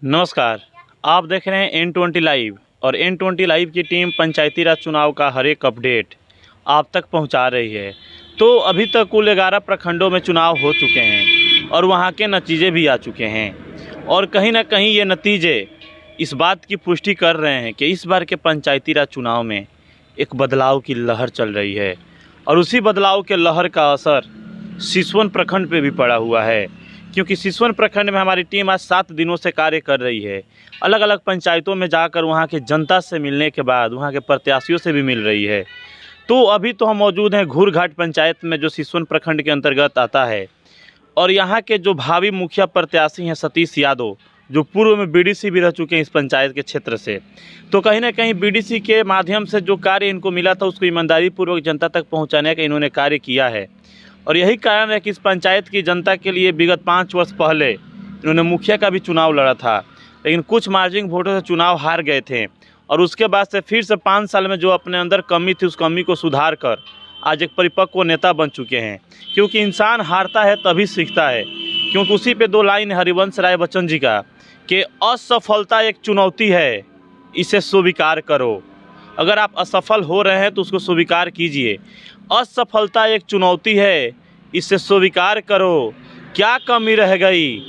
नमस्कार, आप देख रहे हैं N20 लाइव और N20 लाइव की टीम पंचायती राज चुनाव का हर एक अपडेट आप तक पहुंचा रही है। तो अभी तक कुल 11 प्रखंडों में चुनाव हो चुके हैं और वहां के नतीजे भी आ चुके हैं और कहीं ना कहीं ये नतीजे इस बात की पुष्टि कर रहे हैं कि इस बार के पंचायती राज चुनाव में एक बदलाव की लहर चल रही है और उसी बदलाव के लहर का असर सिसवन प्रखंड पे भी पड़ा हुआ है, क्योंकि सिसवन प्रखंड में हमारी टीम आज 7 दिनों से कार्य कर रही है। अलग अलग पंचायतों में जाकर वहां के जनता से मिलने के बाद वहां के प्रत्याशियों से भी मिल रही है। तो अभी तो हम मौजूद हैं घूरघाट पंचायत में, जो सिसवन प्रखंड के अंतर्गत आता है, और यहाँ के जो भावी मुखिया प्रत्याशी हैं सतीश यादव, जो पूर्व में बीडीसी भी रह चुके हैं इस पंचायत के क्षेत्र से। तो कहीं ना कहीं बीडीसी के माध्यम से जो कार्य इनको मिला था उसको ईमानदारी पूर्वक जनता तक पहुँचाने का इन्होंने कार्य किया है। और यही कारण है कि इस पंचायत की जनता के लिए विगत 5 वर्ष पहले इन्होंने मुखिया का भी चुनाव लड़ा था, लेकिन कुछ मार्जिन वोटों से चुनाव हार गए थे। और उसके बाद से फिर से 5 साल में जो अपने अंदर कमी थी उस कमी को सुधार कर आज एक परिपक्व नेता बन चुके हैं। क्योंकि इंसान हारता है तभी सीखता है, क्योंकि उसी पे 2 लाइन हरिवंश राय बच्चन जी का कि असफलता एक चुनौती है, इसे स्वीकार करो। अगर आप असफल हो रहे हैं तो उसको स्वीकार कीजिए। असफलता एक चुनौती है, इसे स्वीकार करो। क्या कमी रह गई,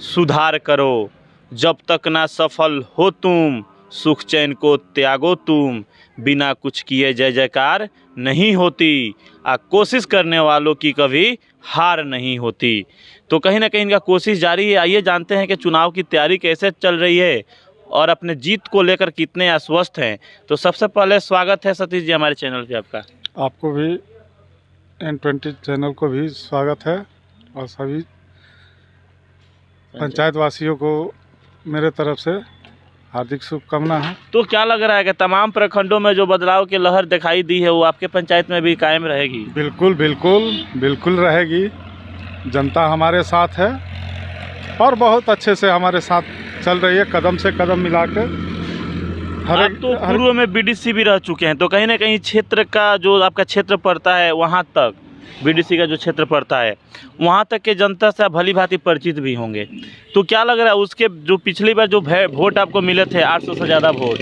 सुधार करो। जब तक ना सफल हो तुम, सुख चैन को त्यागो तुम। बिना कुछ किए जय जयकार नहीं होती, कोशिश करने वालों की कभी हार नहीं होती। तो कहीं ना कहीं इनका कोशिश जारी है। आइए जानते हैं कि चुनाव की तैयारी कैसे चल रही है और अपने जीत को लेकर कितने आश्वस्त हैं। तो सबसे पहले स्वागत है सतीश जी हमारे चैनल पे आपका। आपको भी N20 चैनल को भी स्वागत है और सभी पंचायत वासियों को मेरे तरफ से हार्दिक शुभकामना है। तो क्या लग रहा है कि तमाम प्रखंडों में जो बदलाव की लहर दिखाई दी है वो आपके पंचायत में भी कायम रहेगी? बिल्कुल बिल्कुल बिल्कुल रहेगी। जनता हमारे साथ है और बहुत अच्छे से हमारे साथ चल रही है, कदम से कदम मिला के। आप तो पूर्व में बीडीसी भी रह चुके हैं, तो कहीं ना कहीं क्षेत्र का जो आपका क्षेत्र पड़ता है वहाँ तक बीडीसी का जो क्षेत्र पड़ता है वहाँ तक के जनता से आप भली भांति परिचित भी होंगे। तो क्या लग रहा है उसके जो पिछली बार जो वोट आपको मिले थे 800 से ज़्यादा वोट,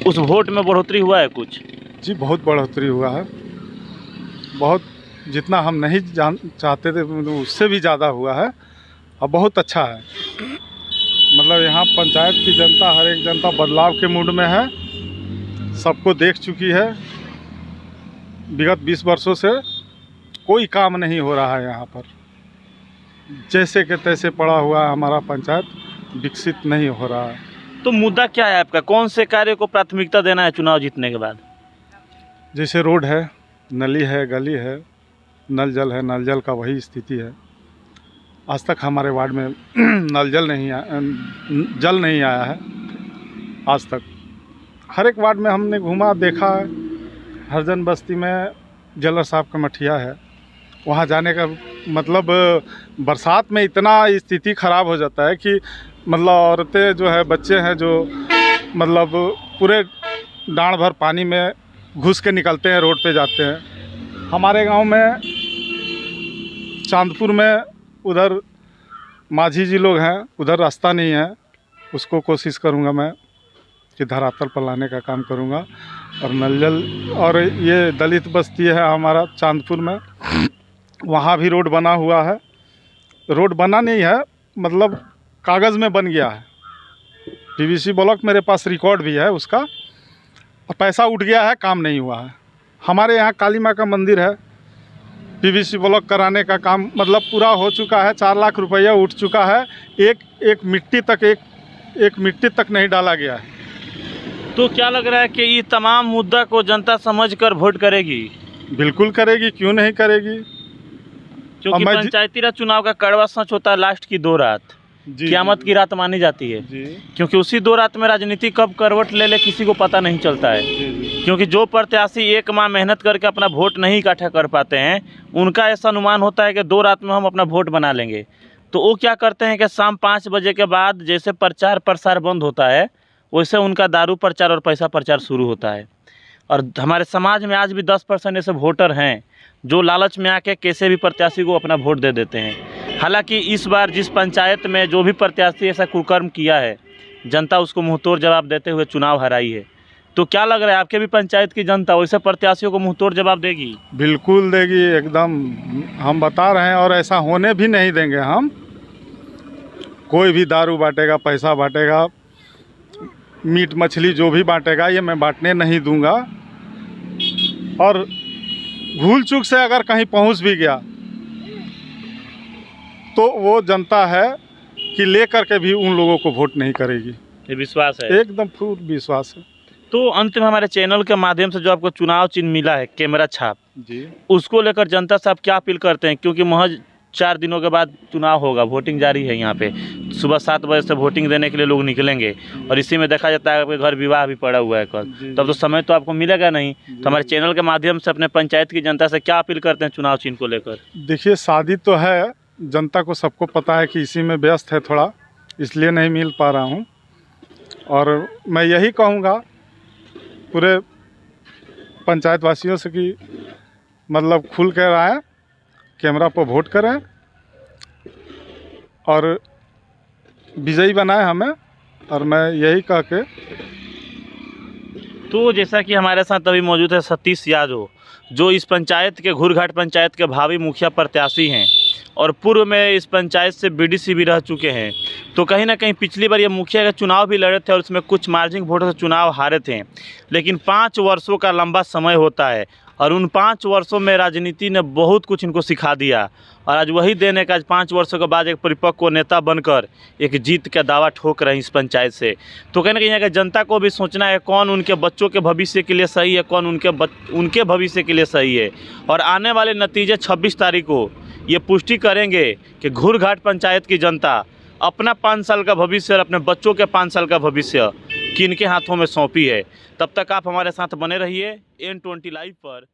उस वोट में बढ़ोतरी हुआ है कुछ? जी बहुत बढ़ोतरी हुआ है, बहुत, जितना हम नहीं चाहते थे उससे भी ज़्यादा हुआ है और बहुत अच्छा है। मतलब यहाँ पंचायत की जनता, हर एक जनता बदलाव के मूड में है, सबको देख चुकी है। विगत 20 वर्षों से कोई काम नहीं हो रहा है यहाँ पर, जैसे के तैसे पड़ा हुआ है हमारा पंचायत, विकसित नहीं हो रहा है। तो मुद्दा क्या है आपका, कौन से कार्य को प्राथमिकता देना है चुनाव जीतने के बाद? जैसे रोड है, नली है, गली है, नल जल है, नल जल का वही स्थिति है। आज तक हमारे वार्ड में जल नहीं आया है आज तक। हर एक वार्ड में हमने घूमा, देखा है। हरजन बस्ती में जलर साहब का मठिया है, वहाँ जाने का मतलब बरसात में इतना स्थिति ख़राब हो जाता है कि मतलब औरतें जो है, बच्चे हैं जो मतलब पूरे डाँड़ भर पानी में घुस के निकलते हैं, रोड पे जाते हैं। हमारे गांव में चांदपुर में उधर माझी जी लोग हैं, उधर रास्ता नहीं है, उसको कोशिश करूंगा मैं कि धरातल पर लाने का काम करूंगा। और नल जल, और ये दलित बस्ती है हमारा चांदपुर में, वहाँ भी रोड बना हुआ है। रोड बना नहीं है, मतलब कागज़ में बन गया है। पीवीसी ब्लॉक मेरे पास रिकॉर्ड भी है उसका, और पैसा उठ गया है, काम नहीं हुआ है। हमारे यहाँ काली माँ का मंदिर है, पीवीसी ब्लॉक कराने का काम मतलब पूरा हो चुका है, 4 लाख रुपया उठ चुका है। एक मिट्टी तक नहीं डाला गया है। तो क्या लग रहा है कि ये तमाम मुद्दा को जनता समझकर वोट करेगी? बिल्कुल करेगी, क्यों नहीं करेगी। क्योंकि पंचायती राज चुनाव का कड़वा सच होता है लास्ट की 2 रात, क़यामत की रात मानी जाती है जी। क्योंकि उसी 2 रात में राजनीति कब करवट ले ले किसी को पता नहीं चलता है जी। क्योंकि जो प्रत्याशी 1 माह मेहनत करके अपना वोट नहीं इकट्ठा कर पाते हैं, उनका ऐसा अनुमान होता है कि 2 रात में हम अपना वोट बना लेंगे। तो वो क्या करते हैं कि शाम 5 बजे के बाद जैसे प्रचार प्रसार बंद होता है, वैसे उनका दारू प्रचार और पैसा प्रचार शुरू होता है। और हमारे समाज में आज भी 10% ऐसे वोटर हैं जो लालच में आके कैसे भी प्रत्याशी को अपना वोट दे देते हैं। हालांकि इस बार जिस पंचायत में जो भी प्रत्याशी ऐसा कुकर्म किया है जनता उसको मुंहतोड़ जवाब देते हुए चुनाव हराई है। तो क्या लग रहा है आपके भी पंचायत की जनता वैसे प्रत्याशियों को मुंहतोड़ जवाब देगी? बिल्कुल देगी, एकदम हम बता रहे हैं, और ऐसा होने भी नहीं देंगे हम। कोई भी दारू बांटेगा, पैसा बांटेगा, मीट मछली जो भी बांटेगा, ये मैं बांटने नहीं दूंगा। और भूल चूक से अगर कहीं पहुंच भी गया तो वो जनता है कि ले करके भी उन लोगों को वोट नहीं करेगी। ये विश्वास है? एकदम पूर्ण विश्वास है। तो अंत में हमारे चैनल के माध्यम से जो आपको चुनाव चिन्ह मिला है कैमरा छाप जी, उसको लेकर जनता से आप क्या अपील करते हैं? क्योंकि महज 4 दिनों के बाद चुनाव होगा, वोटिंग जारी है यहाँ पे, सुबह 7 बजे से वोटिंग देने के लिए लोग निकलेंगे और इसी में देखा जाता है आपके घर विवाह भी पड़ा हुआ है कल, तब तो समय तो आपको मिलेगा नहीं। तो हमारे चैनल के माध्यम से अपने पंचायत की जनता से क्या अपील करते हैं चुनाव चिन्ह को लेकर? देखिए शादी तो है, जनता को सबको पता है कि इसी में व्यस्त है थोड़ा, इसलिए नहीं मिल पा रहा हूँ। और मैं यही कहूँगा पूरे पंचायत वासियों से कि मतलब खुल कर आए, कैमरा पर वोट करें और विजयी बनाए हमें। और मैं यही कह के, तो जैसा कि हमारे साथ अभी मौजूद है सतीश यादव, जो इस पंचायत के घुरघाट पंचायत के भावी मुखिया प्रत्याशी हैं और पूर्व में इस पंचायत से बीडीसी भी रह चुके हैं। तो कहीं ना कहीं पिछली बार ये मुखिया का चुनाव भी लड़े थे और उसमें कुछ मार्जिन वोटों से चुनाव हारे थे। लेकिन 5 वर्षों का लंबा समय होता है और उन 5 वर्षों में राजनीति ने बहुत कुछ इनको सिखा दिया और आज वही देने का, आज 5 वर्षों के बाद एक परिपक्व नेता बनकर एक जीत का दावा ठोक रहे हैं इस पंचायत से। तो कहीं ना कहीं यहाँ के जनता को भी सोचना है कौन उनके बच्चों के भविष्य के लिए सही है, कौन उनके भविष्य के लिए सही है। और आने वाले नतीजे 26 तारीख को ये पुष्टि करेंगे कि घुरघाट पंचायत की जनता अपना 5 साल का भविष्य और अपने बच्चों के 5 साल का भविष्य किनके हाथों में सौंपी है। तब तक आप हमारे साथ बने रहिए N20 लाइव पर।